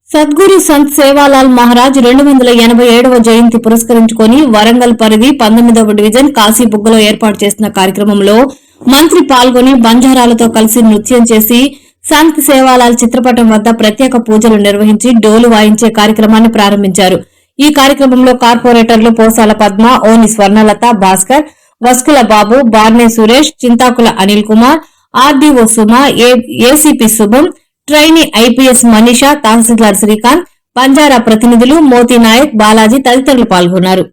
సద్గురు సంత్ సేవాలాల్ మహారాజ్ 287వ జయంతి పురస్కరించుకుని వరంగల్ పరిధి 19వ డివిజన్ కాశీబుగ్గలో ఏర్పాటు చేసిన కార్యక్రమంలో మంత్రి పాల్గొని బంజారాలతో కలిసి నృత్యం చేసి సంత్ సేవాలాల్ చిత్రపటం వద్ద ప్రత్యేక పూజలు నిర్వహించి డోలు వాయించే కార్యక్రమాన్ని ప్రారంభించారు. ఈ కార్యక్రమంలో కార్పొరేటర్లు పోసాల పద్మ, ఓని స్వర్ణలత, భాస్కర్, వస్కుల బాబు, బార్నే సురేష్, చింతాకుల అనిల్ కుమార్, ఆర్డీఓ సుమా, ఏసీపీ శుభం, ట్రైనీ ఐపీఎస్ మనీషా, తహసీల్దార్ శ్రీకాంత్, బంజారా ప్రతినిధులు మోతీ నాయక్, బాలాజీ తదితరులు పాల్గొన్నారు.